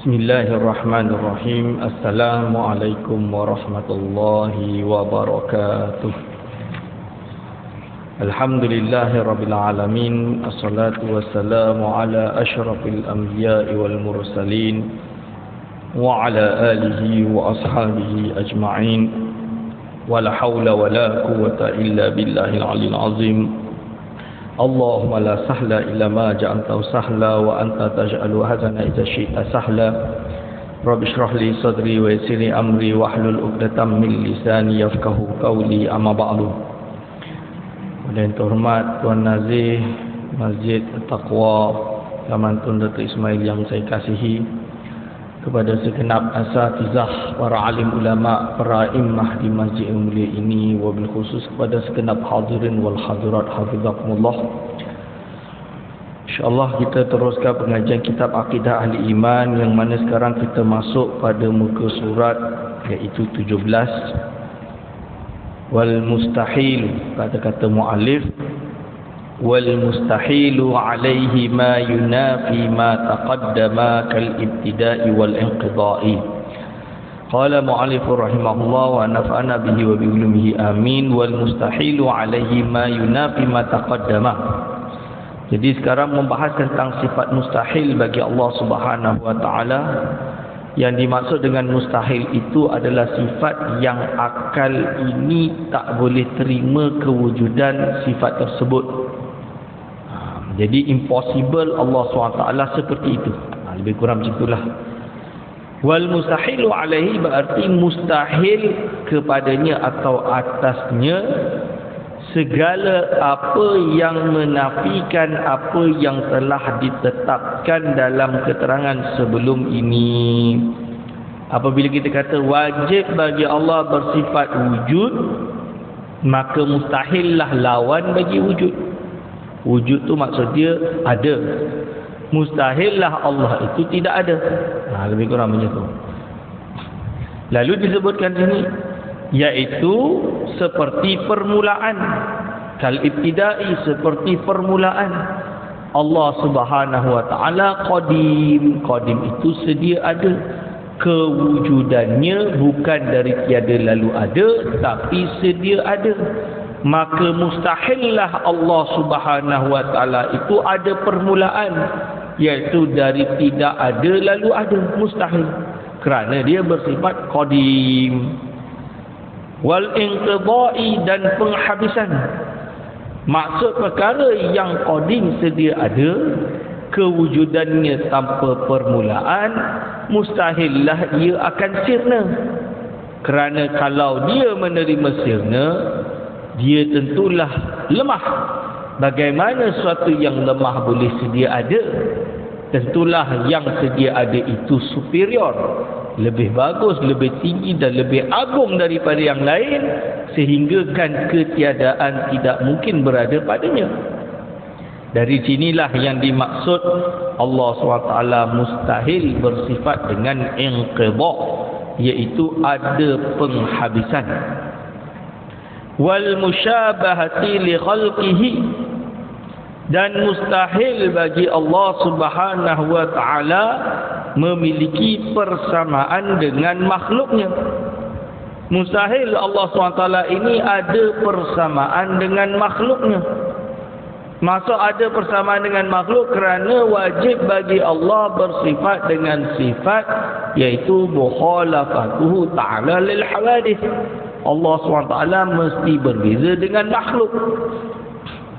Bismillahirrahmanirrahim. Assalamualaikum warahmatullahi wabarakatuh. Alhamdulillahirabbil alamin. Assalatu wassalamu ala asyrafil anbiya'i wal mursalin wa ala alihi wa ashabihi ajma'in. Wala haula wala quwwata illa billahil aliyyil azim. Allahumma la sahla illa ma ja'altahu sahla wa anta taj'alu hazana idza syi'ta sahla. Rabbi shrah li sadri wa yassir li amri wahlul 'uqdatam min lisani yafqahu qawli, amma ba'du. Yang terhormat Tuan Nazir Masjid Taqwa Taman Tun Datuk Ismail yang saya kasihi, kepada segenap asatizah, para alim ulama, para immah di masjid yang mulia ini, wabil khusus kepada segenap hadirin wal hadirat hafizakumullah. InsyaAllah kita teruskan pengajian kitab Aqidah Ahli Iman, yang mana sekarang kita masuk pada muka surat iaitu 17. Wal mustahil, kata-kata muallif, wal mustahilu alaihi ma yunafi ma taqaddama kal ibtida'i wal inqida'i. Qala muallif rahimahullah wa nafa'ana bihi wa bi ulumihi amin. Wal mustahilu alaihi ma yunafi ma taqaddama. Jadi sekarang membahas tentang sifat mustahil bagi Allah Subhanahu wa taala. Yang dimaksud dengan mustahil itu adalah sifat yang akal ini tak boleh terima kewujudan sifat tersebut. Jadi impossible Allah SWT seperti itu. Lebih kurang macam itulah. Wal mustahilu alaihi berarti mustahil kepadanya atau atasnya segala apa yang menafikan apa yang telah ditetapkan dalam keterangan sebelum ini. Apabila kita kata wajib bagi Allah bersifat wujud, maka mustahillah lawan bagi wujud. Wujud tu maksud dia ada. Mustahillah Allah itu tidak ada. Lebih kurang macam tu. Lalu disebutkan sini, iaitu seperti permulaan, kal ibtida'i, seperti permulaan. Allah Subhanahu wa taala qadim. Qadim itu sedia ada. Kewujudannya bukan dari tiada lalu ada, tapi sedia ada. Maka mustahillah Allah Subhanahu wa taala itu ada permulaan, iaitu dari tidak ada lalu ada. Mustahil, kerana dia bersifat qadim. Wal inqida'i, dan penghabisan. Maksud perkara yang qadim sedia ada, kewujudannya tanpa permulaan, mustahillah ia akan sirna. Kerana kalau dia menerima sirna, dia tentulah lemah. Bagaimana sesuatu yang lemah boleh sedia ada? Tentulah yang sedia ada itu superior, lebih bagus, lebih tinggi dan lebih agung daripada yang lain, sehinggakan ketiadaan tidak mungkin berada padanya. Dari sinilah yang dimaksud Allah SWT mustahil bersifat dengan inqidha, iaitu ada penghabisan. Wal musyabahati li khalqihi, dan mustahil bagi Allah Subhanahu wa taala memiliki persamaan dengan makhluknya. Mustahil Allah SWT ini ada persamaan dengan makhluknya. Maksud ada persamaan dengan makhluk kerana wajib bagi Allah bersifat dengan sifat, iaitu mukhalafatuhu ta'ala lil hawadith. Allah SWT mesti berbeza dengan makhluk.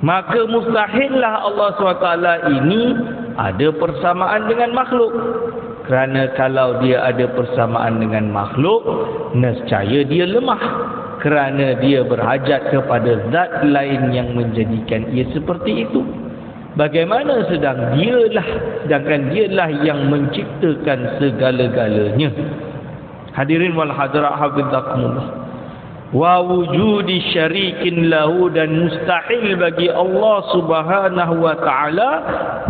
Maka mustahillah Allah SWT ini ada persamaan dengan makhluk. Kerana kalau dia ada persamaan dengan makhluk, nescaya dia lemah. Kerana dia berhajat kepada zat lain yang menjadikan ia seperti itu. Bagaimana sedangkan dialah yang menciptakan segala-galanya. Hadirin wal hadirat hafizakumullah. Wa wujudi syarikin lahu, dan mustahil bagi Allah Subhanahu wa taala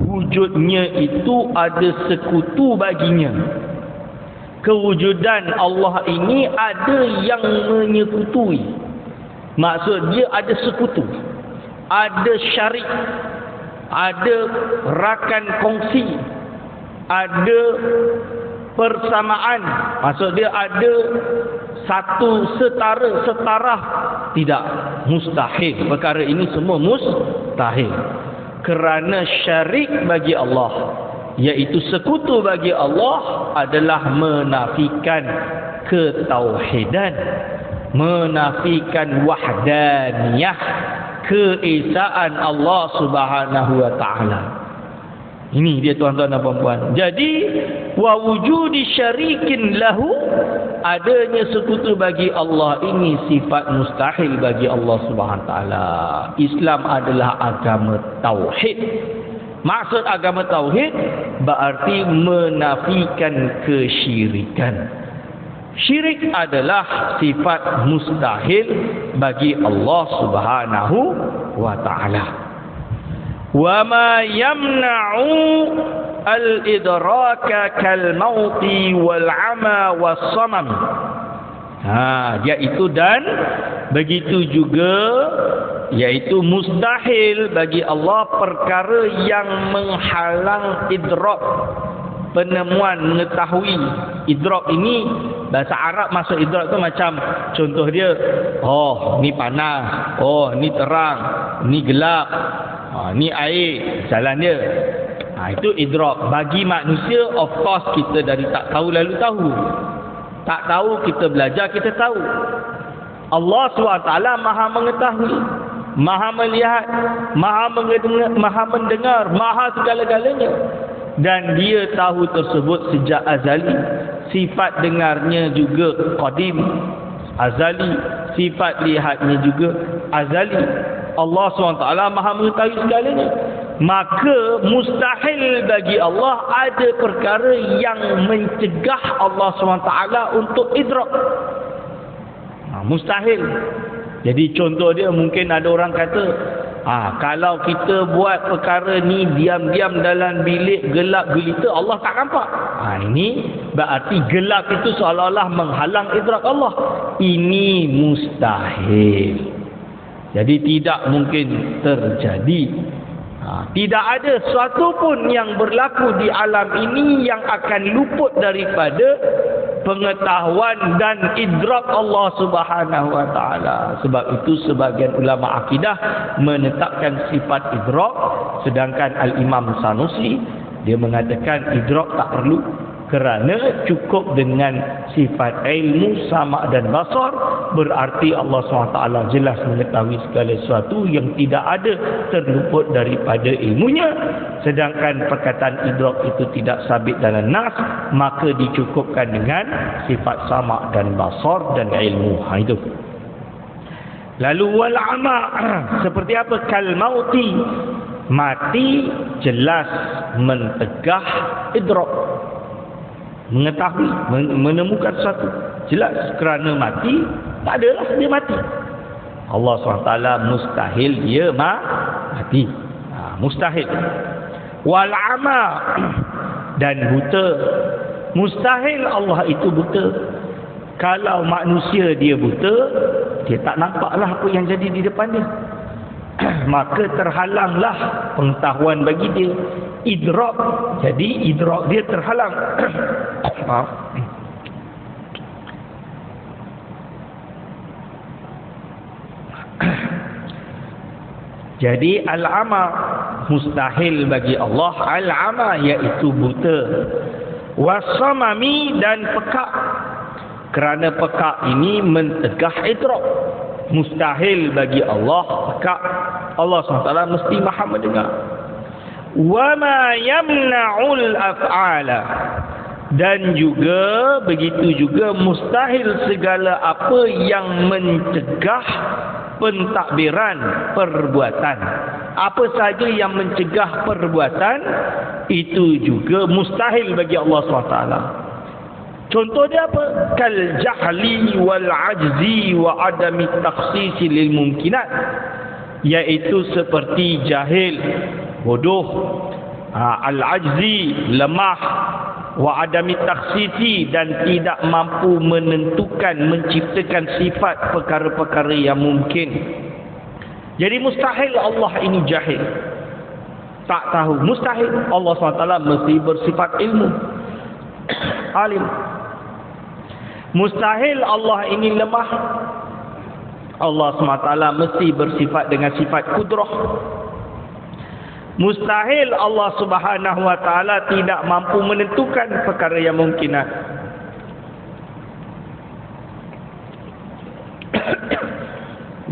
wujudnya itu ada sekutu baginya. Kewujudan Allah ini ada yang menyekutui. Maksud dia ada sekutu, ada syarik, ada rakan kongsi, ada persamaan, maksud dia ada satu setara, tidak, mustahil. Perkara ini semua mustahil. Kerana syarik bagi Allah, iaitu sekutu bagi Allah, adalah menafikan ketauhidan, menafikan wahdaniyah, keesaan Allah Subhanahu wa taala. Ini dia tuan-tuan dan puan-puan. Jadi wa wujudi syarikin lahu, adanya sekutu bagi Allah ini sifat mustahil bagi Allah Subhanahu wa taala. Islam adalah agama tauhid. Maksud agama tauhid berarti menafikan kesyirikan. Syirik adalah sifat mustahil bagi Allah Subhanahu wa taala. Wa ma yamna'u al-idraka kal mauti wal 'ama was samam. Iaitu dan begitu juga, iaitu mustahil bagi Allah perkara yang menghalang idrak, penemuan, mengetahui. Idrak ini bahasa Arab masuk idrak tu macam contoh dia, oh ni panas, oh ni terang, ni gelap, ni air, jalan dia. Itu idrak. Bagi manusia, of course, kita dari tak tahu lalu tahu. Tak tahu, kita belajar, kita tahu. Allah SWT maha mengetahui, maha melihat, maha mendengar, maha segala-galanya. Dan dia tahu tersebut sejak azali. Sifat dengarnya juga qadim, azali. Sifat lihatnya juga azali. Allah SWT maha mengetahui segalanya. Maka mustahil bagi Allah ada perkara yang mencegah Allah SWT untuk idrak. Mustahil. Jadi contoh dia, mungkin ada orang kata, kalau kita buat perkara ni diam-diam dalam bilik gelap gelita, Allah tak nampak. Ini berarti gelap itu seolah-olah menghalang idrak Allah. Ini mustahil. Jadi tidak mungkin terjadi. Tidak ada sesuatu pun yang berlaku di alam ini yang akan luput daripada pengetahuan dan idrak Allah Subhanahu wa taala. Sebab itu sebagian ulama akidah menetapkan sifat idrak, sedangkan Al-Imam Sanusi dia mengatakan idrak tak perlu, kerana cukup dengan sifat ilmu, sama' dan basar. Berarti Allah SWT jelas mengetahui segala sesuatu yang tidak ada terluput daripada ilmunya. Sedangkan perkataan idrak itu tidak sabit dalam nas, maka dicukupkan dengan sifat sama' dan basar dan ilmu. Itu. Lalu wal 'ama, seperti apa? Kal mauti, mati jelas mencegah idrak, mengetahui, menemukan sesuatu. Jelas, kerana mati, tak adalah dia mati. Allah SWT mustahil dia mati. Mustahil. Wal 'ama, dan buta. Mustahil Allah itu buta. Kalau manusia dia buta, dia tak nampaklah apa yang jadi di depan dia. Maka terhalanglah pengetahuan bagi dia. Idrak, jadi idrak dia terhalang. Maaf. Jadi al-'ama mustahil bagi Allah. Al-'ama iaitu buta. Was-samami, dan pekak. Kerana pekak ini mencegah idrak. Mustahil bagi Allah pekak. Allah SWT mesti maha mendengar. Wa ma yamna'ul af'ala, dan juga begitu juga mustahil segala apa yang mencegah pentadbiran perbuatan. Apa saja yang mencegah perbuatan itu juga mustahil bagi Allah SWT. Contoh dia apa? Kal jahli wal ajzi wa adami takhsis lil mumkinat, iaitu seperti jahil, bodoh, al-ajzi, lemah, wa adami takhsisi, dan tidak mampu menentukan, menciptakan sifat perkara-perkara yang mungkin. Jadi mustahil Allah ini jahil, tak tahu. Mustahil. Allah SWT mesti bersifat ilmu. alim. Mustahil Allah ini lemah. Allah SWT mesti bersifat dengan sifat kudrah. Mustahil Allah Subhanahu wa taala tidak mampu menentukan perkara yang mungkinat.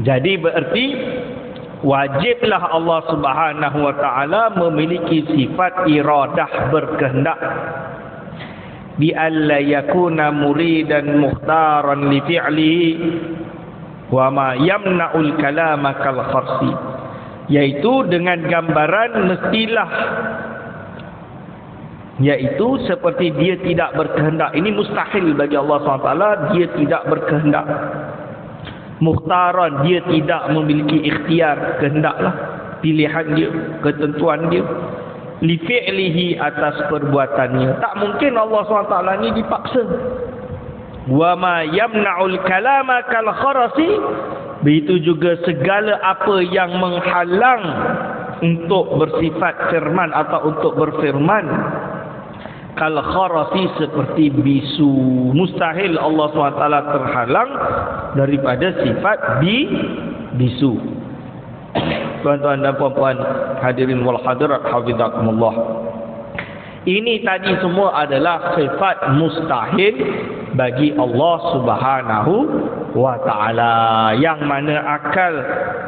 Jadi berarti wajiblah Allah Subhanahu wa taala memiliki sifat iradah, berkehendak. Bi alla yakuna muridan mukhtaran li fi'lihi wa ma yamna'ul kalama kal kharsi, yaitu dengan gambaran mestilah, yaitu seperti dia tidak berkehendak. Ini mustahil bagi Allah SWT, dia tidak berkehendak. Mukhtaran, dia tidak memiliki ikhtiar, kehendaklah, pilihan dia, ketentuan dia. Li fi'lihi, atas perbuatannya. Tak mungkin Allah SWT ni dipaksa. Wa ma yamna'ul kalama kal kharasi, begitu juga segala apa yang menghalang untuk bersifat firman atau untuk berfirman, kal kharasi, seperti bisu. Mustahil Allah SWT terhalang daripada sifat bisu. Tuan-tuan dan puan-puan hadirin wal hadirat hafizakumullah, ini tadi semua adalah sifat mustahil bagi Allah Subhanahu wa taala, yang mana akal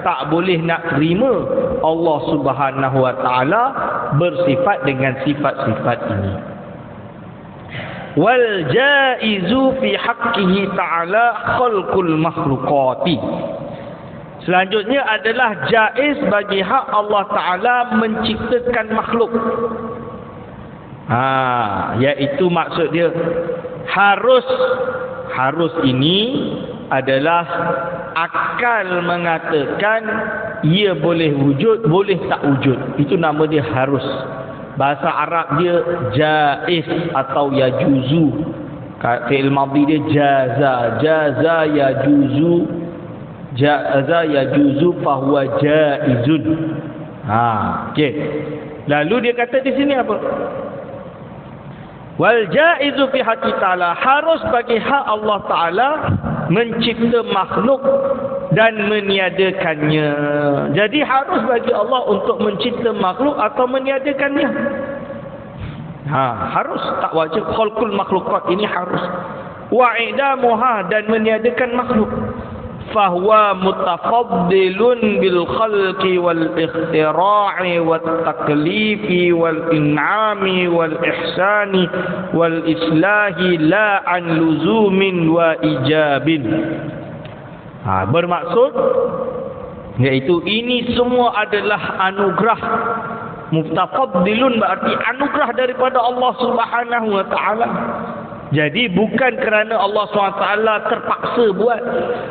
tak boleh nak terima Allah Subhanahu wa taala bersifat dengan sifat-sifat ini. Wal jaizu fi haqqihi ta'ala khalqul makhluqati. Selanjutnya adalah jaiz bagi hak Allah taala menciptakan makhluk. Iaitu maksud dia harus ini adalah akal mengatakan ia boleh wujud, boleh tak wujud. Itu nama dia harus. Bahasa Arab dia jaiz atau yajuzu. Fi'il madhi dia jaza yajuzu, jaza yajuzu fahuwa jaizun. Okey. Lalu dia kata di sini apa? Wal jaizu fi haqqi ta'ala, harus bagi hak Allah Ta'ala mencipta makhluk dan meniadakannya. Jadi harus bagi Allah untuk mencipta makhluk atau meniadakannya. Harus, tak wajib. Khalqul makhluqat ini harus. Wa idamuha, dan meniadakan makhluk. Fahuwa mutafaddilun bil khalqi wal ikhtira'i wat taklifi wal in'ami wal ihsani wal islahi la an luzumin wa ijabin. Bermaksud iaitu ini semua adalah anugerah. Mutafaddilun berarti anugerah daripada Allah Subhanahu wa taala. Jadi bukan kerana Allah SWT terpaksa buat,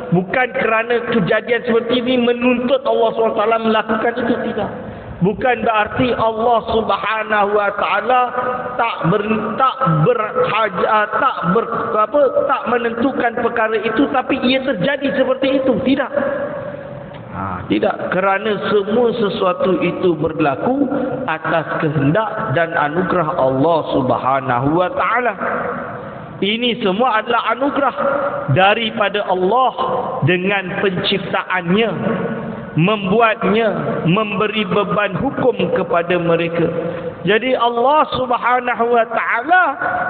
bukan kerana kejadian seperti ini menuntut Allah SWT melakukan itu, tidak. Bukan berarti Allah Subhanahu wa taala tak menentukan perkara itu tapi ia terjadi seperti itu, tidak. Tidak, kerana semua sesuatu itu berlaku atas kehendak dan anugerah Allah Subhanahu wa taala. Ini semua adalah anugerah daripada Allah dengan penciptaannya, membuatnya, memberi beban hukum kepada mereka. Jadi Allah Subhanahu wa taala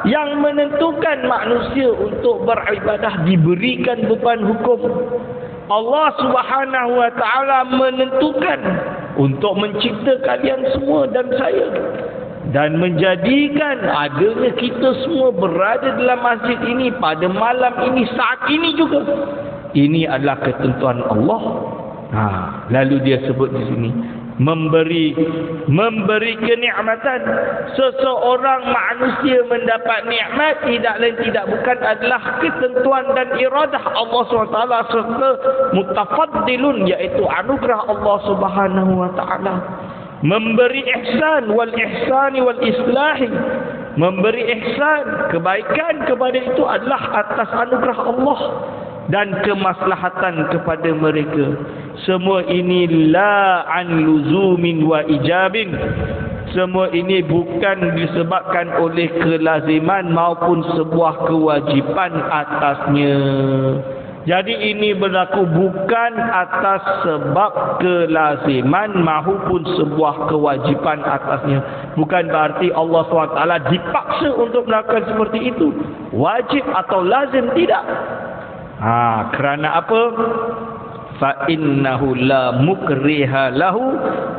yang menentukan manusia untuk beribadah, diberikan beban hukum. Allah Subhanahu wa taala menentukan untuk mencipta kalian semua dan saya, dan menjadikan adanya kita semua berada dalam masjid ini pada malam ini, saat ini juga. Ini adalah ketentuan Allah. Lalu dia sebut di sini memberi kenikmatan. Seseorang manusia mendapat nikmat tidak lain tidak bukan adalah ketentuan dan iradah Allah SWT serta mutafaddilun, iaitu anugerah Allah Subhanahu wa taala. Memberi ihsan wal ihsani wal islahi, memberi ihsan, kebaikan kepada itu adalah atas anugerah Allah dan kemaslahatan kepada mereka. Semua ini la an luzumin wa ijabin. Semua ini bukan disebabkan oleh kelaziman maupun sebuah kewajipan atasnya. Jadi ini berlaku bukan atas sebab kelaziman maupun sebuah kewajipan atasnya. Bukan berarti Allah SWT dipaksa untuk melakukan seperti itu. Wajib atau lazim, tidak. Kerana apa? Fa innahu la mukriha lahu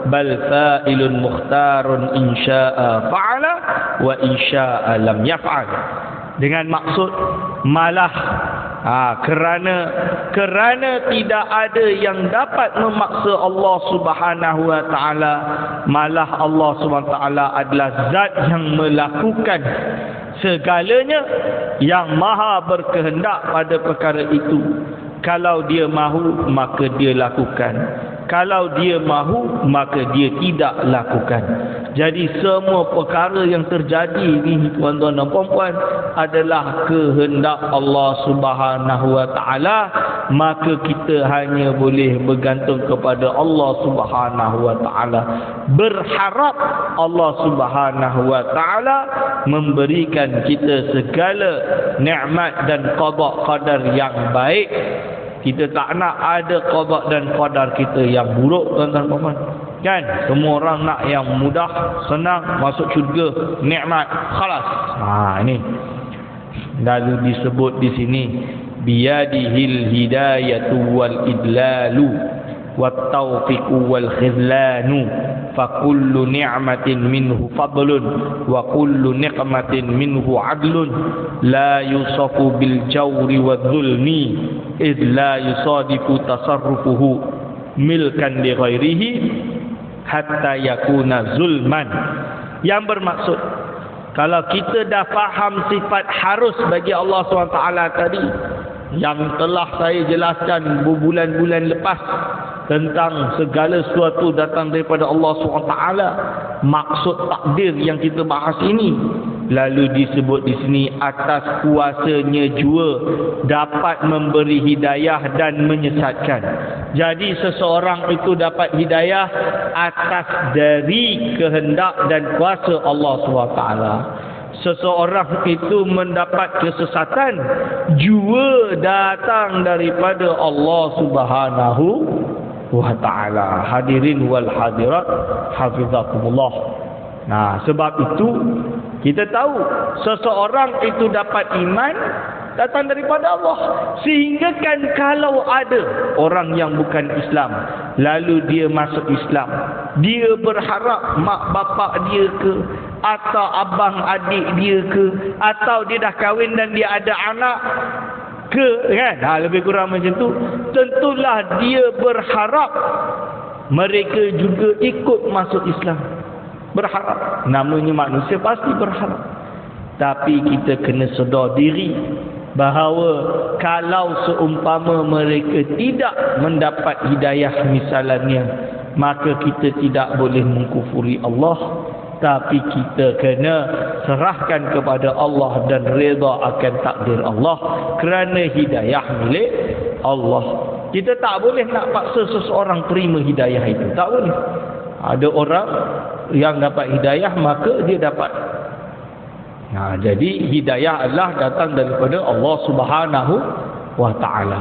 bal fa'ilun mukhtarun insya'a fa'ala wa insya'a lam yaf'al. Dengan maksud malah kerana tidak ada yang dapat memaksa Allah Subhanahu wa taala, malah Allah Subhanahu wa taala adalah zat yang melakukan segalanya, yang maha berkehendak pada perkara itu. Kalau dia mahu maka dia lakukan, kalau dia mahu maka dia tidak lakukan. Jadi semua perkara yang terjadi ni tuan-tuan dan puan-puan adalah kehendak Allah Subhanahu wa taala, maka kita hanya boleh bergantung kepada Allah Subhanahu wa taala, berharap Allah Subhanahu wa taala memberikan kita segala nikmat dan qada qadar yang baik. Kita tak nak ada qada dan qadar kita yang buruk, tuan-tuan dan puan-puan. Kan? Semua orang nak yang mudah, senang, masuk syurga, nikmat, khalas. Ini. Lalu disebut di sini biyadihil hidayatu wal idlalu wat taufiqu wal khizlanu fa kullu ni'matin minhu fadlun wa kullu niqmatin minhu adlun la yusafu bil jawri wal zulmi id la yusadifu tasarrufuhu milkan li ghairihi hatta yakuna zulman. Yang bermaksud, kalau kita dah faham sifat harus bagi Allah SWT tadi, yang telah saya jelaskan berbulan-bulan lepas, tentang segala sesuatu datang daripada Allah SWT, maksud takdir yang kita bahas ini, lalu disebut di sini atas kuasanya jua dapat memberi hidayah dan menyesatkan. Jadi seseorang itu dapat hidayah atas dari kehendak dan kuasa Allah SWT. Seseorang itu mendapat kesesatan jua datang daripada Allah Subhanahu wa ta'ala. Hadirin wal hadirat hafizakumullah. Sebab itu kita tahu seseorang itu dapat iman datang daripada Allah. Sehingga kan kalau ada orang yang bukan Islam lalu dia masuk Islam, dia berharap mak bapak dia ke, atau abang adik dia ke, atau dia dah kahwin dan dia ada anak ke, kan? Lebih kurang macam tu. Tentulah dia berharap mereka juga ikut masuk Islam. Berharap. Namanya manusia pasti berharap. Tapi kita kena sedar diri bahawa kalau seumpama mereka tidak mendapat hidayah misalnya, maka kita tidak boleh mengkufuri Allah, tapi kita kena serahkan kepada Allah dan reda akan takdir Allah, kerana hidayah milik Allah. Kita tak boleh nak paksa seseorang terima hidayah itu, tak boleh. Ada orang yang dapat hidayah maka dia dapat. Jadi hidayah adalah datang daripada Allah Subhanahu wa ta'ala.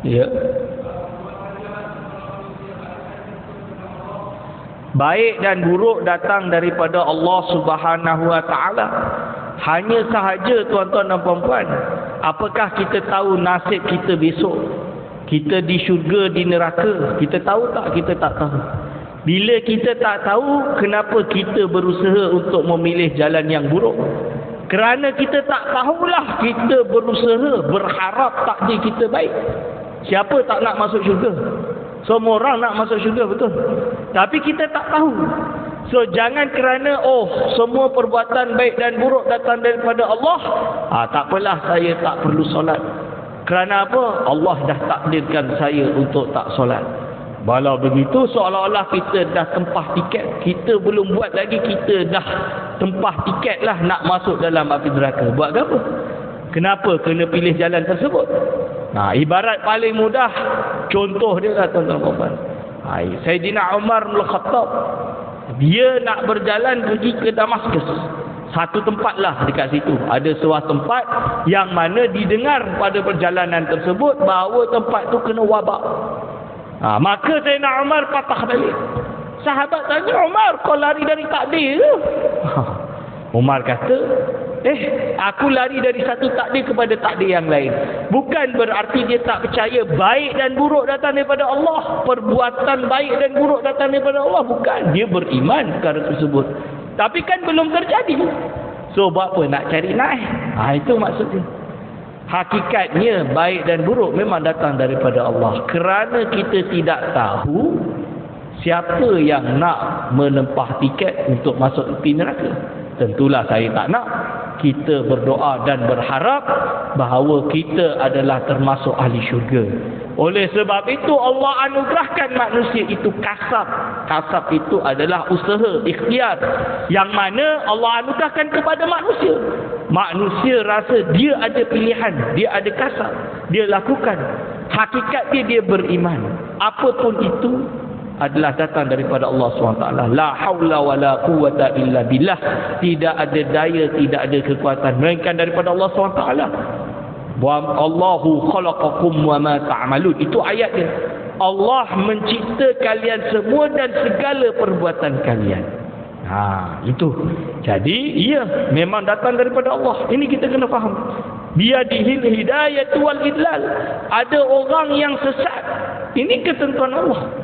Ya. Baik dan buruk datang daripada Allah Subhanahu wa ta'ala. Hanya sahaja tuan-tuan dan puan-puan, apakah kita tahu nasib kita besok? Kita di syurga, di neraka, kita tahu tak? Kita tak tahu. Bila kita tak tahu, kenapa kita berusaha untuk memilih jalan yang buruk? Kerana kita tak tahulah, kita berusaha berharap takdir kita baik. Siapa tak nak masuk syurga? Semua orang nak masuk syurga, betul? Tapi kita tak tahu. So jangan kerana semua perbuatan baik dan buruk datang daripada Allah, tak apalah, saya tak perlu solat. Kerana apa? Allah dah takdirkan saya untuk tak solat. Kalau begitu seolah-olah kita dah tempah tiket. Kita belum buat lagi, kita dah tempah tiket lah nak masuk dalam api neraka. Buat apa? Kenapa kena pilih jalan tersebut? Ibarat paling mudah, contoh dia lah tuan-tuan. Sayyidina Umar bin Khattab, dia nak berjalan pergi ke Damaskus. Satu tempat lah dekat situ. Ada sebuah tempat yang mana didengar pada perjalanan tersebut bahawa tempat tu kena wabak. Maka Sayyidina Umar patah balik. Sahabat tanya, Umar, kau lari dari takdir ke? Umar kata, aku lari dari satu takdir kepada takdir yang lain. Bukan berarti dia tak percaya baik dan buruk datang daripada Allah. Perbuatan baik dan buruk datang daripada Allah. Bukan. Dia beriman perkara tersebut. Tapi kan belum terjadi. So buat apa? Nak cari naik. Itu maksudnya. Hakikatnya baik dan buruk memang datang daripada Allah. Kerana kita tidak tahu siapa yang nak menempah tiket untuk masuk api neraka. Tentulah saya tak nak. Kita berdoa dan berharap bahawa kita adalah termasuk ahli syurga. Oleh sebab itu Allah anugerahkan manusia itu kasab. Kasab itu adalah usaha, ikhtiar, yang mana Allah anugerahkan kepada manusia. Manusia rasa dia ada pilihan, dia ada kasab, dia lakukan. Hakikatnya dia beriman. Apapun itu adalah datang daripada Allah SWT. La haula wa la quwwata illa billah. Tidak ada daya, tidak ada kekuatan melainkan daripada Allah SWT. Wa Allahu khalaqakum wa ma ta'malun. Itu ayat dia. Allah mencipta kalian semua dan segala perbuatan kalian. Itu. Jadi ia memang datang daripada Allah. Ini kita kena faham. Biyadihil hidayatu wal idlal. Ada orang yang sesat. Ini ketentuan Allah.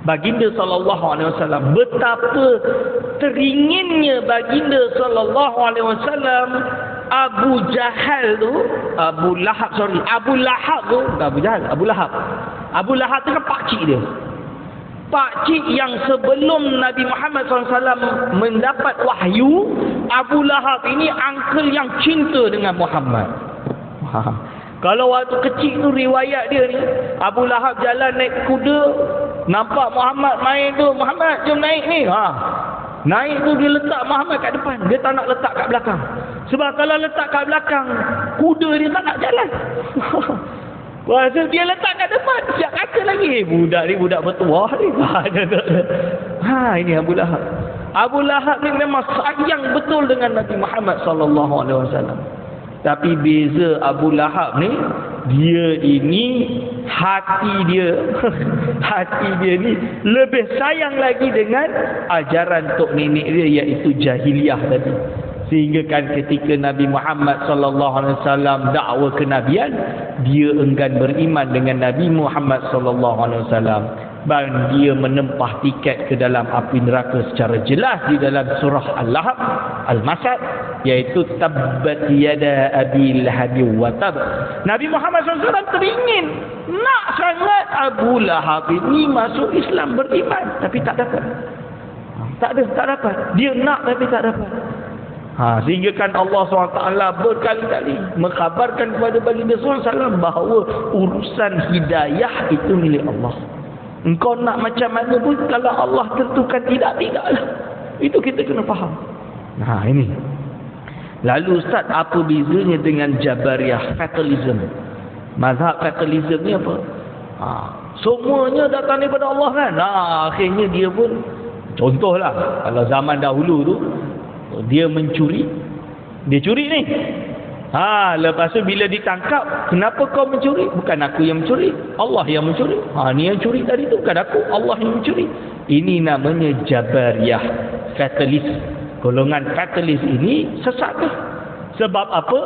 Baginda SAW, betapa teringinnya baginda SAW Abu Lahab tu, Abu Lahab tu kan pakcik dia. Pakcik yang sebelum Nabi Muhammad SAW mendapat wahyu, Abu Lahab ini uncle yang cinta dengan Muhammad. Kalau waktu kecil tu riwayat dia ni, Abu Lahab jalan naik kuda, nampak Muhammad main tu, Muhammad jom naik ni. Naik tu dia letak Muhammad kat depan, dia tak nak letak kat belakang. Sebab kalau letak kat belakang, kuda dia tak nak jalan. Pasal dia letak kat depan, siap kata lagi, budak ni budak bertuah ni. Ini Abu Lahab. Abu Lahab ni memang sayang betul dengan Nabi Muhammad SAW. Tapi beza Abu Lahab ni, dia ini hati dia ni lebih sayang lagi dengan ajaran tok nenek dia, iaitu jahiliyah tadi. Sehingga kan ketika Nabi Muhammad SAW dakwa kenabian, dia enggan beriman dengan Nabi Muhammad SAW. Dan dia menempah tiket ke dalam api neraka secara jelas di dalam surah Al-Lahab, Al-Masad, iaitu tabbat yada abi lahabi wa tab. Nabi Muhammad SAW teringin nak sangat Abu Lahab ini masuk Islam, beriman, tapi tak dapat. Tak dapat. Dia nak tapi tak dapat. Sehingga kan Allah SWT berkali-kali mengkhabarkan kepada baginda SAW bahawa urusan hidayah itu milik Allah. Engkau nak macam mana pun, kalau Allah tentukan tidaklah. Itu kita kena faham. Ini. Lalu Ustaz, apa bezanya dengan Jabariyah, fatalism? Mazhab fatalism ni apa? Semuanya datang daripada Allah kan? Akhirnya dia pun, contohlah, kalau zaman dahulu tu, dia mencuri. Dia curi ni. Lepas tu bila ditangkap, kenapa kau mencuri? Bukan aku yang mencuri, Allah yang mencuri. Ni yang curi tadi tu bukan aku, Allah yang mencuri. Ini namanya Jabariyah, fatalis. Golongan fatalis ini sesat. Sebab apa?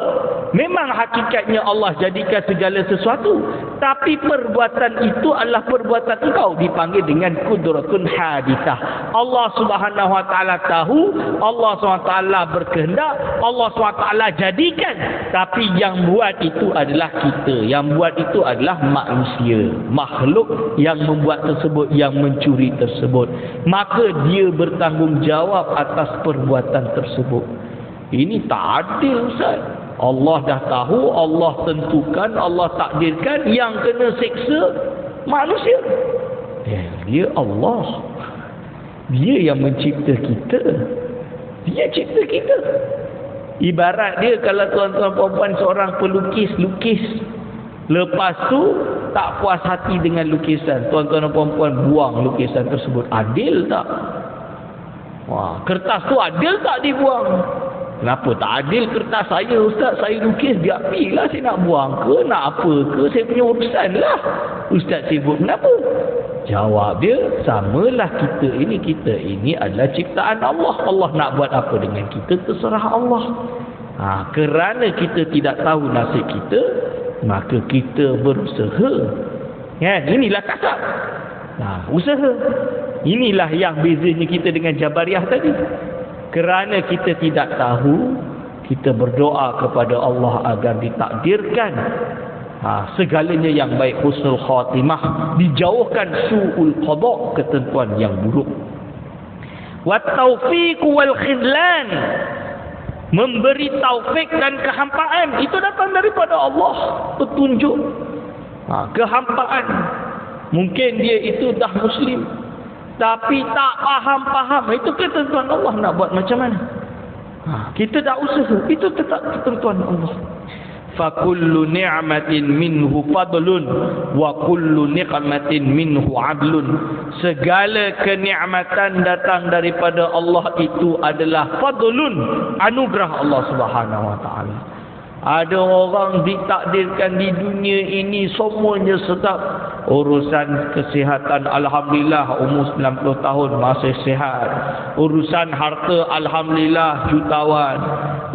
Memang hakikatnya Allah jadikan segala sesuatu, tapi perbuatan itu adalah perbuatan engkau, dipanggil dengan kudratun hadithah. Allah Subhanahu Wa Taala tahu, Allah Subhanahu Wa Taala berkehendak, Allah Subhanahu Wa Taala jadikan, tapi yang buat itu adalah kita, yang buat itu adalah manusia, makhluk yang membuat tersebut, yang mencuri tersebut. Maka dia bertanggungjawab atas perbuatan tersebut. Ini tak adil, Ustaz. Allah dah tahu, Allah tentukan, Allah takdirkan, yang kena seksa manusia. Dia Allah. Dia yang mencipta kita. Dia cipta kita. Ibarat dia kalau tuan-tuan perempuan seorang pelukis, lukis. Lepas tu tak puas hati dengan lukisan, tuan-tuan dan puan-puan buang lukisan tersebut. Adil tak? Wah, kertas tu adil tak dibuang? Kenapa tak adil kertas saya, ustaz? Saya lukis, biarlah saya nak buang ke, nak apa ke, saya punya urusan lah. Ustaz sibuk, kenapa? Jawab dia, samalah kita ini adalah ciptaan Allah. Allah nak buat apa dengan kita, terserah Allah. Kerana kita tidak tahu nasib kita, maka kita berusaha. Inilah kasar. Usaha. Inilah yang bezanya kita dengan Jabariyah tadi. Kerana kita tidak tahu, kita berdoa kepada Allah agar ditakdirkan segalanya yang baik, husnul khatimah, dijauhkan su'ul qada, ketentuan yang buruk. Wat taufiq wal khidlan, memberi taufik dan kehampaan, itu datang daripada Allah. Petunjuk, kehampaan. Mungkin dia itu dah muslim tapi tak faham. Itu ketentuan Allah, nak buat macam mana? Kita dah usaha, itu tetap ketentuan Allah. Fa kullu ni'matin minhu fadlun wa kullu niqmatin minhu adlun. Segala kenikmatan datang daripada Allah itu adalah fadlun, anugerah Allah Subhanahu wa taala. Ada orang ditakdirkan di dunia ini semuanya sedap. Urusan kesihatan, alhamdulillah, umur 90 tahun masih sihat. Urusan harta, alhamdulillah, jutawan.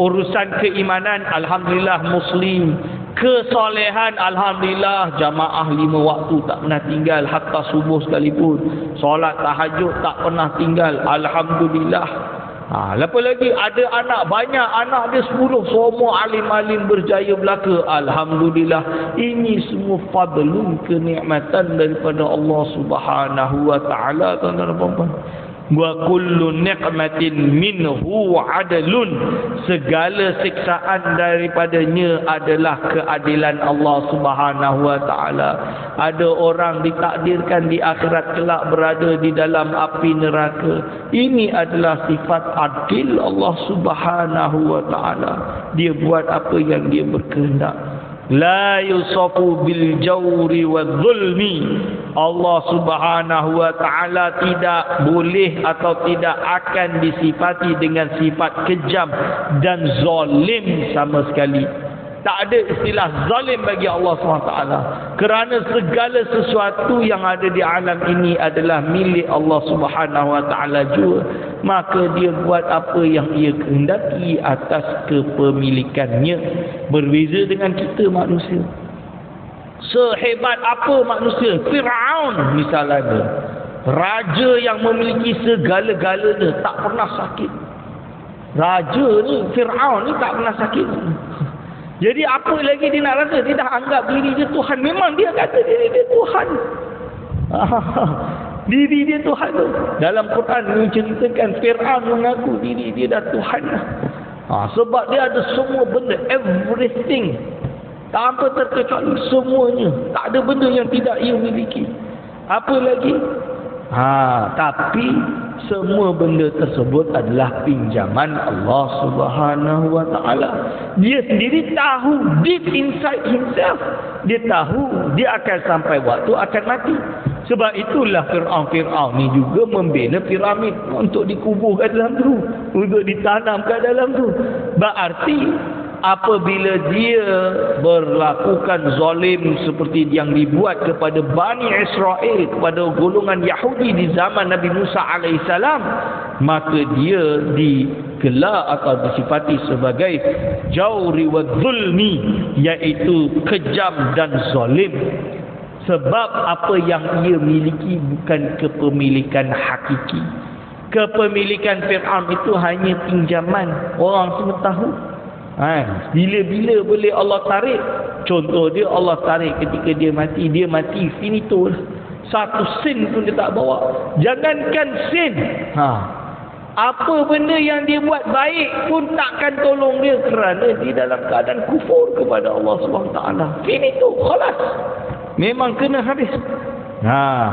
Urusan keimanan, alhamdulillah, muslim. Kesolehan, alhamdulillah, jamaah 5 waktu tak pernah tinggal, hatta subuh sekalipun. Solat tahajud tak pernah tinggal, alhamdulillah. Lepas lagi ada anak, banyak anak dia 10, semua alim-alim berjaya belaka, alhamdulillah. Ini semua fadlun, kenikmatan daripada Allah Subhanahu wa taala, tuan-tuan dan puan-puan. Wa kullu niqmatin minhu adlun, segala siksaan daripadanya adalah keadilan Allah Subhanahu wa taala. Ada orang ditakdirkan di akhirat kelak berada di dalam api neraka. Ini adalah sifat adil Allah Subhanahu wa taala. Dia buat apa yang dia berkehendak. La yusafu bil jawri wa zulmi. Allah Subhanahu wa taala tidak boleh atau tidak akan disifati dengan sifat kejam dan zalim sama sekali. Tak ada istilah zalim bagi Allah SWT. Kerana segala sesuatu yang ada di alam ini adalah milik Allah Subhanahu wa taala juga. Maka dia buat apa yang ia kehendaki atas kepemilikannya. Berbeza dengan kita manusia. Sehebat apa manusia, Fir'aun misalnya, raja yang memiliki segala-galanya, tak pernah sakit. Raja ni, Fir'aun ni tak pernah sakit. Jadi apa lagi dia nak rasa? Dia dah anggap diri dia Tuhan. Memang dia kata diri dia Tuhan. Diri dia Tuhan tu. Dalam Quran menceritakan Fir'aun mengaku diri dia dah Tuhan. Sebab dia ada semua benda, everything, tanpa terkecuali, semuanya. Tak ada benda yang tidak ia miliki. Apa lagi? Tapi semua benda tersebut adalah pinjaman Allah Subhanahu wa taala. Dia sendiri tahu, deep inside himself, dia tahu dia akan sampai waktu akan mati. Sebab itulah Fir'aun ni juga membina piramid untuk dikuburkan dalam tu, untuk ditanamkan dalam tu. Berarti apabila dia berlakukan zalim seperti yang dibuat kepada Bani Israel, kepada golongan Yahudi di zaman Nabi Musa alaihissalam, maka dia digelar atau disifati sebagai jawri wa zulmi, iaitu kejam dan zalim. Sebab apa yang ia miliki bukan kepemilikan hakiki. Kepemilikan Fir'aun itu hanya pinjaman. Orang semua tahu. Bila-bila boleh Allah tarik. Contoh dia, Allah tarik ketika dia mati finito lah. Satu sen pun dia tak bawa. Jangankan sen, apa benda yang dia buat baik pun takkan tolong dia, kerana dia dalam keadaan kufur kepada Allah SWT. Finito, khalas, memang kena habis.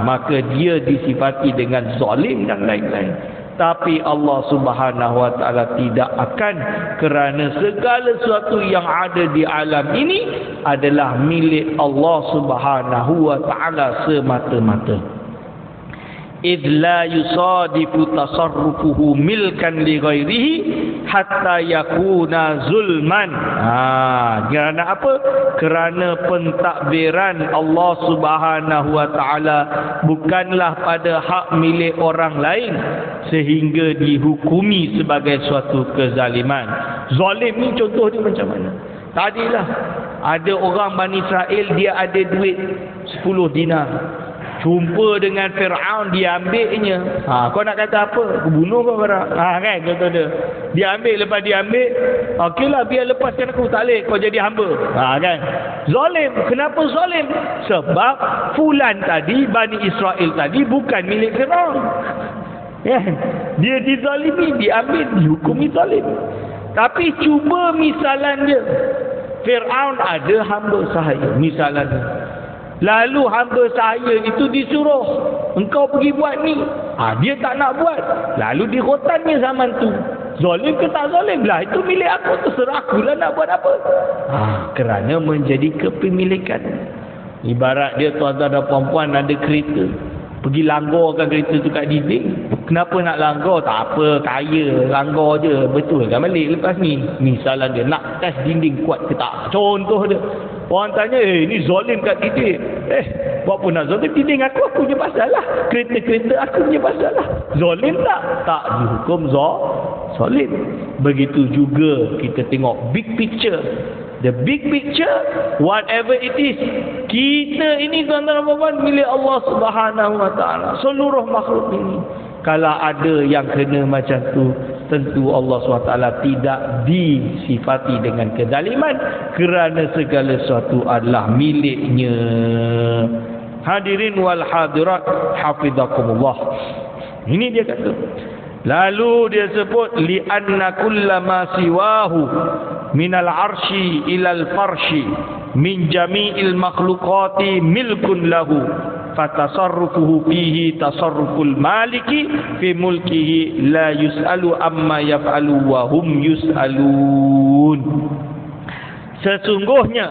Maka dia disifati dengan zalim dan lain-lain. Tapi Allah Subhanahu wa taala tidak akan, kerana segala sesuatu yang ada di alam ini adalah milik Allah Subhanahu wa taala semata-mata. إذ لا يصادف تصرفه ملكا لغيره حتى يكون ظلما. Kerana apa? Kerana pentadbiran Allah Subhanahu wa taala bukanlah pada hak milik orang lain sehingga dihukumi sebagai suatu kezaliman. Zalim ni contoh dia macam mana? Tadilah ada orang Bani Israel, dia ada duit 10 dinar. Jumpa dengan Fir'aun, dia ambilnya. Kau nak kata apa? Aku bunuh kau barang. Kan kata dia. Dia ambil, lepas dia ambil, okeylah biar lepaskan aku, tak boleh, kau jadi hamba. Kan? Zalim. Kenapa zalim? Sebab fulan tadi, Bani Israel tadi bukan milik Fir'aun. Kan? Dia dizalimi, diambil, dihukumi zalim. Tapi cuba misalan dia. Fir'aun ada hamba sahaya, misalan dia. Lalu hamba saya itu disuruh, engkau pergi buat ni. Dia tak nak buat. Lalu dikhotannya zaman tu. Zalim ke tak zalim? Lah itu milik aku, terserah aku lah nak buat apa. Kerana menjadi kepemilikan. Ibarat dia tuan-tuan dan puan-puan ada kereta, pergi langgarkan kereta tu kat dinding. Kenapa nak langgar? Tak apa, kaya, langgar je. Betul kan balik lepas ni. Misalan dia nak test dinding kuat ke tak. Contoh dia. Orang tanya, ni zalim kat dinding. Buat apa nak zalim? Dinding aku punya pasal lah. Kereta-kereta aku punya pasal lah. Zalim tak? Tak dihukum zalim. Begitu juga kita tengok big picture. The big picture, whatever it is, kita ini tuan-tuan dan puan-puan milik Allah Subhanahu wa taala. Seluruh makhluk ini. Kalau ada yang kena macam tu, tentu Allah SWT tidak disifati dengan kezaliman, kerana segala sesuatu adalah miliknya. Hadirin wal hadirat hafizakumullah. Ini dia kata. Lalu dia sebut li'anna kullama siwahu minal arshi ilal farshi min jami'il makhluqati milkun lahu fatasarrufuhu fihi tasarruful maliki fi mulkihi la yus'alu amma yaf'alu wa hum yus'alun. Sesungguhnya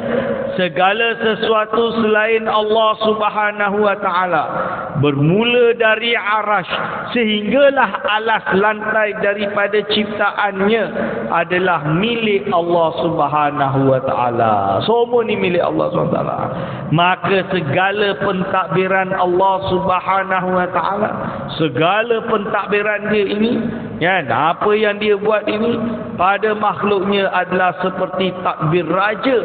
segala sesuatu selain Allah Subhanahu wa taala, bermula dari arasy sehinggalah alas lantai daripada ciptaannya, adalah milik Allah Subhanahu wa taala. Semua ni milik Allah Subhanahu wa taala. Maka segala pentadbiran Allah Subhanahu wa taala, segala pentadbiran dia ini, kan, apa yang dia buat ini pada makhluknya adalah seperti takbir raja.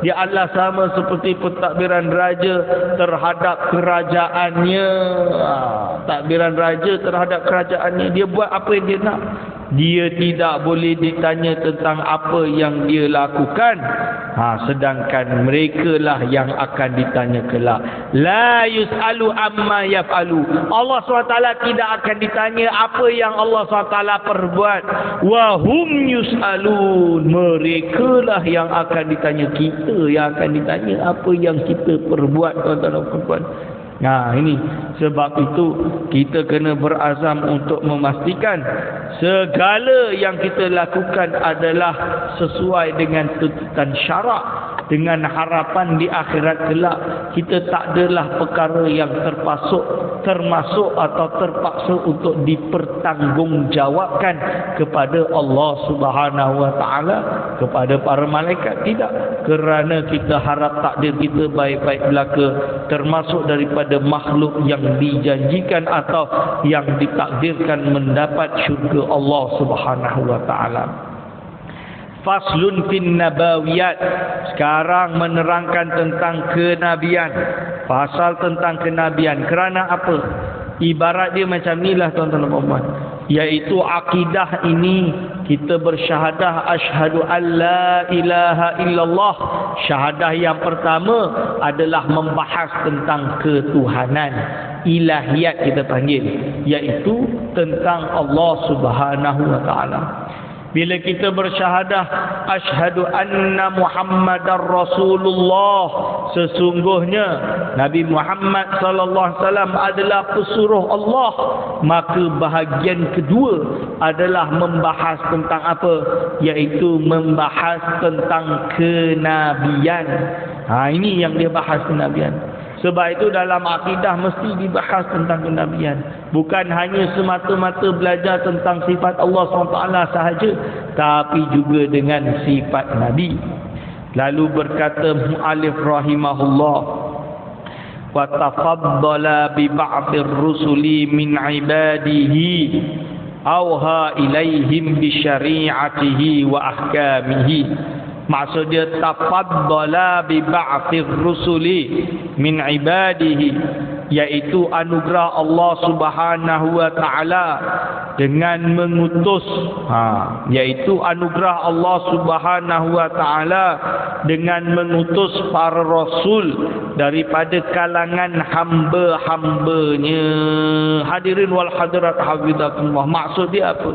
Dia adalah sama seperti pentadbiran raja terhadap kerajaannya. Takbiran raja terhadap kerajaannya. Dia buat apa yang dia nak. Dia tidak boleh ditanya tentang apa yang dia lakukan. Sedangkan mereka lah yang akan ditanya kelak. La yus'alu amma yaf'alu. Allah SWT tidak akan ditanya apa yang Allah SWT perbuat. Wa hum yus'alun. Mereka lah yang akan ditanya. Kita yang akan ditanya apa yang kita perbuat, tuan-tuan dan puan-puan. Ini sebab itu kita kena berazam untuk memastikan segala yang kita lakukan adalah sesuai dengan tuntutan syarak, dengan harapan di akhirat kelak kita tak adalah perkara yang termasuk atau terpaksa untuk dipertanggungjawabkan kepada Allah Subhanahu wa taala, kepada para malaikat. Tidak, kerana kita harap takdir kita baik-baik belaka, termasuk daripada makhluk yang dijanjikan atau yang ditakdirkan mendapat syurga Allah Subhanahu wa taala. Faslun fin nabawiyat. Sekarang menerangkan tentang kenabian. Pasal tentang kenabian. Kerana apa? Ibarat dia macam inilah tuan-tuan dan puan-puan. Iaitu akidah ini, kita bersyahadah asyhadu an la ilaha illallah. Syahadah yang pertama adalah membahas tentang ketuhanan, ilahiyat kita panggil, iaitu tentang Allah Subhanahu wa taala. Bila kita bersyahadah asyhadu anna Muhammadar Rasulullah, sesungguhnya Nabi Muhammad sallallahu alaihi wasallam adalah pesuruh Allah, maka bahagian kedua adalah membahas tentang apa? Iaitu membahas tentang kenabian. Ini yang dia bahas, kenabian. Sebab itu dalam akidah mesti dibahas tentang kenabian. Bukan hanya semata-mata belajar tentang sifat Allah SWT sahaja, tapi juga dengan sifat Nabi. Lalu berkata mu'allif rahimahullah, wa tafaddala bi ba'dir rusuli min ibadihi awha ilaihim bi syari'atihi wa ahkamihi. Maksud dia tafaddala bi ba'thir rusuli min ibadihi, yaitu anugerah Allah Subhanahu wa taala dengan mengutus, yaitu anugerah Allah Subhanahu wa taala dengan mengutus para rasul daripada kalangan hamba-hambanya. Hadirin wal hadirat hafizakumullah. Maksud dia apa?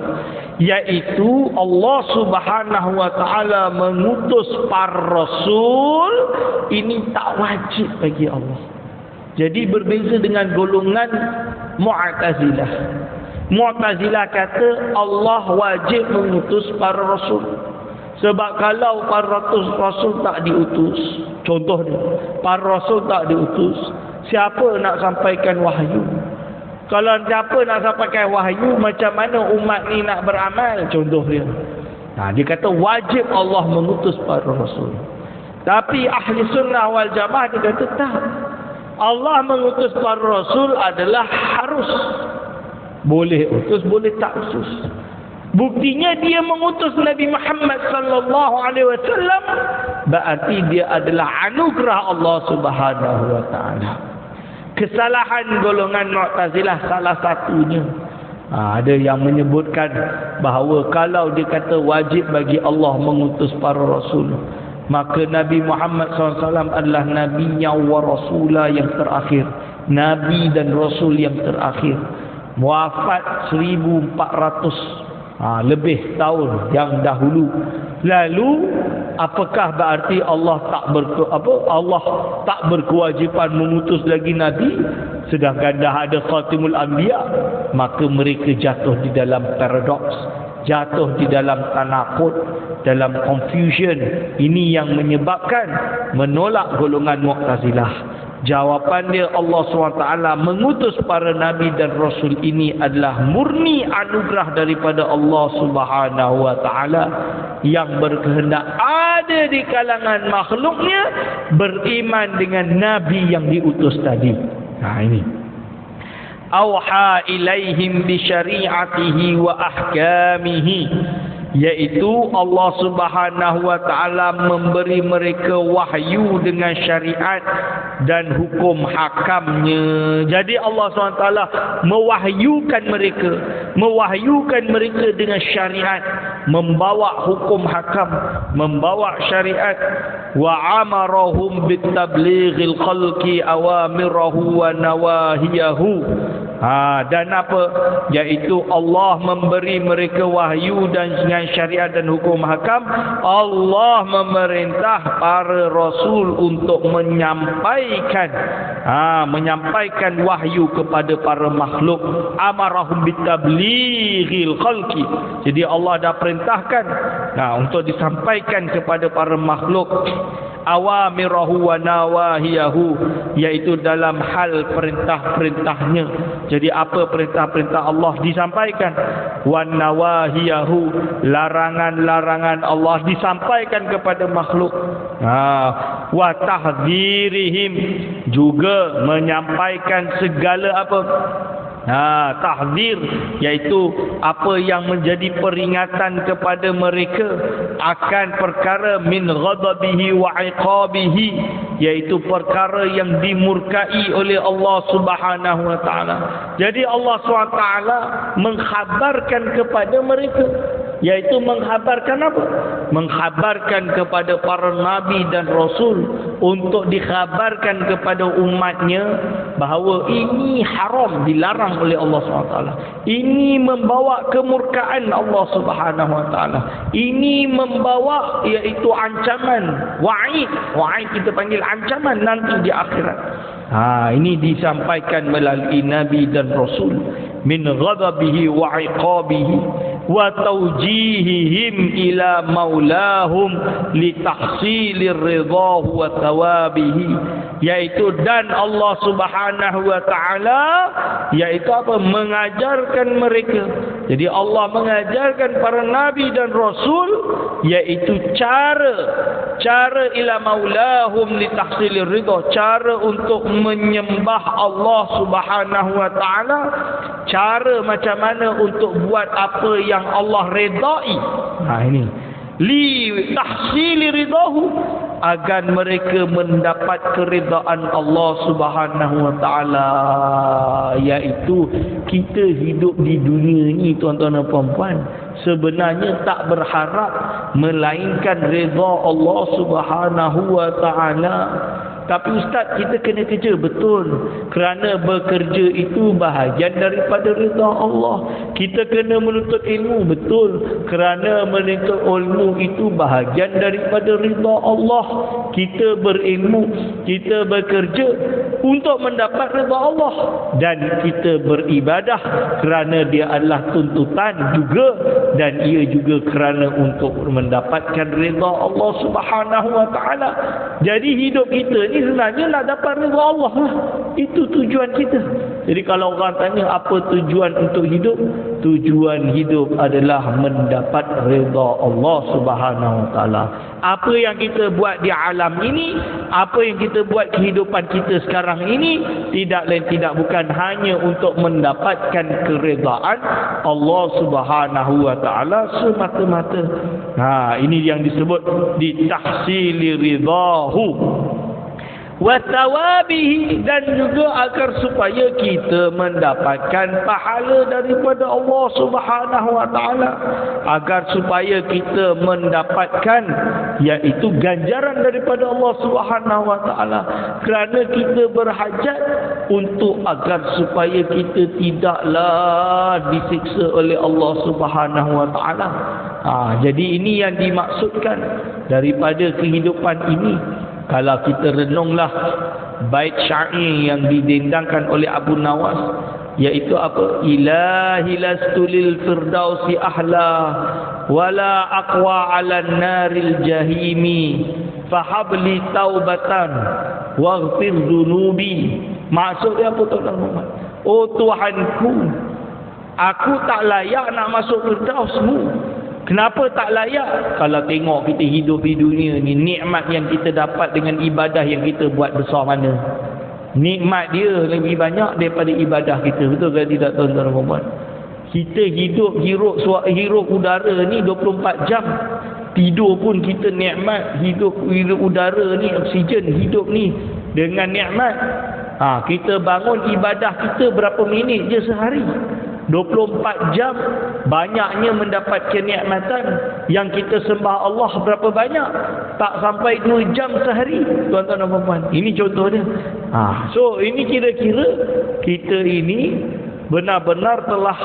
Yaitu Allah Subhanahu wa taala mengutus para rasul ini tak wajib bagi Allah. Jadi berbeza dengan golongan Mu'tazilah. Mu'tazilah kata Allah wajib mengutus para rasul. Sebab kalau para rasul tak diutus, contohnya para rasul tak diutus, siapa nak sampaikan wahyu? Kalau siapa nak sampaikan wahyu, macam mana umat ni nak beramal? Contoh dia. Dia kata wajib Allah mengutus para rasul. Tapi ahli sunnah wal jamaah dia kata tak. Allah mengutus para rasul adalah harus. Boleh utus, boleh tak utus. Buktinya dia mengutus Nabi Muhammad sallallahu alaihi wasallam, berarti dia adalah anugerah Allah Subhanahu wa taala. Kesalahan golongan Mu'tazilah salah satunya, ada yang menyebutkan bahawa kalau dia kata wajib bagi Allah mengutus para rasul, maka Nabi Muhammad SAW adalah Nabinya wa Rasulah yang terakhir, Nabi dan Rasul yang terakhir, wafat 1400 lebih tahun yang dahulu. Lalu apakah berarti Allah tak berkewajipan mengutus lagi Nabi, sedangkan dah ada Khatimul Anbiya? Maka mereka jatuh di dalam paradoks, jatuh di dalam tanaqud, dalam confusion. Ini yang menyebabkan menolak golongan Mu'tazilah. Jawapan dia, Allah SWT mengutus para Nabi dan Rasul ini adalah murni anugerah daripada Allah Subhanahu wa ta'ala, yang berkehendak ada di kalangan makhluknya beriman dengan Nabi yang diutus tadi. Ini auha ilaihim bi syari'atihi wa ahkamihi, yaitu Allah Subhanahu wa taala memberi mereka wahyu dengan syariat dan hukum hakamnya. Jadi Allah SWT mewahyukan mereka dengan syariat, membawa hukum hakam, membawa syariat. Wa amarahum bitablighil khalqi awamirahu wa nawahiyahu. Dan apa? Yaitu Allah memberi mereka wahyu dan dengan syariat dan hukum hakam. Allah memerintah para rasul untuk menyampaikan wahyu kepada para makhluk. Amarahum bitablighil khalqi. Jadi Allah dah perintahkan untuk disampaikan kepada para makhluk. Awamirahu wa nawahiyahu, yaitu dalam hal perintah-perintahnya. Jadi apa perintah-perintah Allah disampaikan, wa nawahiyahu, larangan-larangan Allah disampaikan kepada makhluk. Wa tahdzirihim, juga menyampaikan segala apa? Tahzir, iaitu apa yang menjadi peringatan kepada mereka akan perkara min ghadabihi wa iqabihi, iaitu perkara yang dimurkai oleh Allah Subhanahu wa taala. Jadi Allah SWT mengkhabarkan kepada mereka, iaitu mengkhabarkan apa? mengkhabarkan kepada para nabi dan rasul untuk dikhabarkan kepada umatnya bahawa ini haram, dilarang oleh Allah SWT. Ini membawa kemurkaan Allah Subhanahu Wa Taala. Ini membawa iaitu ancaman, wa'id. Wa'id kita panggil ancaman nanti di akhirat. Ini disampaikan melalui nabi dan rasul min ghadabihi wa iqabihi wa tawjihihim ila maulahum li tahsilir ridahu wa thawabihi, yaitu dan Allah Subhanahu Wa Taala yaitu apa, mengajarkan mereka. Jadi Allah mengajarkan para nabi dan rasul yaitu cara ila maulahum li tahsilir ridha, cara untuk menyembah Allah Subhanahu Wa Taala, cara macam mana untuk buat apa yang Allah redai. Ini li tahsili ridahu, agar mereka mendapat keredaan Allah Subhanahu Wa Taala, iaitu kita hidup di dunia ni tuan-tuan dan puan-puan sebenarnya tak berharap melainkan redha Allah Subhanahu Wa Taala. Tapi ustaz, kita kena kerja, betul, kerana bekerja itu bahagian daripada redha Allah. Kita kena menuntut ilmu, betul, kerana menuntut ilmu itu bahagian daripada redha Allah. Kita berilmu, kita bekerja untuk mendapat redha Allah, dan kita beribadah kerana dia adalah tuntutan juga, dan ia juga kerana untuk mendapatkan redha Allah Subhanahu Wa Taala. Jadi hidup kita ni sebenarnya nak dapat redha Allah lah. Itu tujuan kita. Jadi kalau orang tanya apa tujuan untuk hidup, tujuan hidup adalah mendapat redha Allah Subhanahu Wa Taala. Apa yang kita buat di alam ini, apa yang kita buat kehidupan kita sekarang ini, tidak lain tidak bukan hanya untuk mendapatkan keredaan Allah Subhanahu Wa Taala semata-mata. Ini yang disebut di tahsili ridahu wa thawabihi, dan juga agar supaya kita mendapatkan pahala daripada Allah Subhanahu Wa Taala, agar supaya kita mendapatkan iaitu ganjaran daripada Allah Subhanahu Wa Taala, kerana kita berhajat untuk agar supaya kita tidaklah disiksa oleh Allah Subhanahu Wa Taala. Jadi ini yang dimaksudkan daripada kehidupan ini. Kalau kita renunglah bait syair yang didendangkan oleh Abu Nawas, iaitu apa? Ilahi lastu lil firdausi ahla wala aqwa ala naril jahimi fahabli taubatan waghfir dunubi. Maksudnya apa tuan-tuan Muhammad? Oh Tuhanku, aku tak layak nak masuk firdausmu. Kenapa tak layak? Kalau tengok kita hidup di dunia ni, nikmat yang kita dapat dengan ibadah yang kita buat besar mana? Nikmat dia lebih banyak daripada ibadah kita. Betul ke tidak tuan-tuan dan puan-puan? Kita hidup hirup udara ni 24 jam. Tidur pun kita nikmat. Hidup udara ni, oksigen hidup ni dengan nikmat. Kita bangun ibadah kita berapa minit je sehari? 24 jam banyaknya mendapat kenikmatan. Yang kita sembah Allah berapa banyak? Tak sampai 2 jam sehari tuan-tuan dan puan-puan. Ini contoh dia. So ini kira-kira kita ini benar-benar telah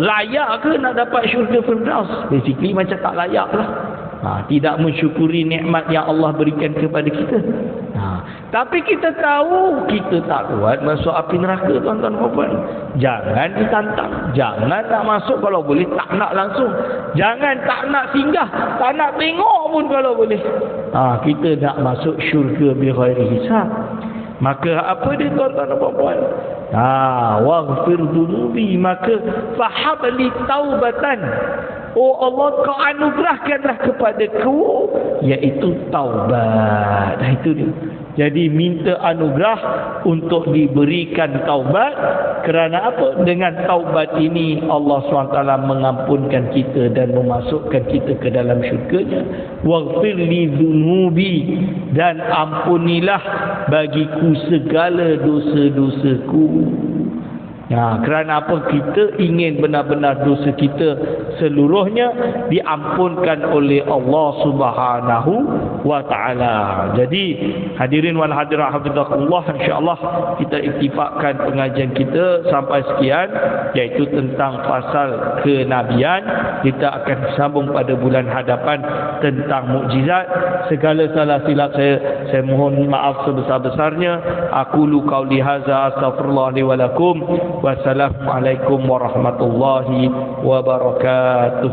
layak ke nak dapat syurga firdaus? Basically macam tak layak lah. Tidak mensyukuri nikmat yang Allah berikan kepada kita. Tapi kita tahu kita tak kuat masuk api neraka tuan-tuan dan puan. Jangan ditantang. Jangan nak masuk, kalau boleh tak nak langsung. Jangan tak nak singgah, tak nak tengok pun kalau boleh. Kita nak masuk syurga bi ghairi hisab. Maka apa dia tuan-tuan dan puan? Waghfir dunubi, maka fahabli taubatan. Oh Allah, kau anugerahkanlah kepadaku iaitu taubat. Itu dia. Jadi minta anugerah untuk diberikan taubat. Kerana apa? Dengan taubat ini Allah SWT mengampunkan kita dan memasukkan kita ke dalam syurganya. Waghfir li dhunubi, dan ampunilah bagiku segala dosa-dosaku. Kerana apa? Kita ingin benar-benar dosa kita seluruhnya diampunkan oleh Allah Subhanahu wa taala. Jadi hadirin wal hadirat hafizakumullah, insya-Allah kita iktifakkan pengajian kita sampai sekian, iaitu tentang pasal kenabian. Kita akan sambung pada bulan hadapan tentang mukjizat. Segala salah silap saya mohon maaf sebesar-besarnya. Aqulu qauli hadza astaghfirullah li wa lakum. Wassalamualaikum warahmatullahi wabarakatuh.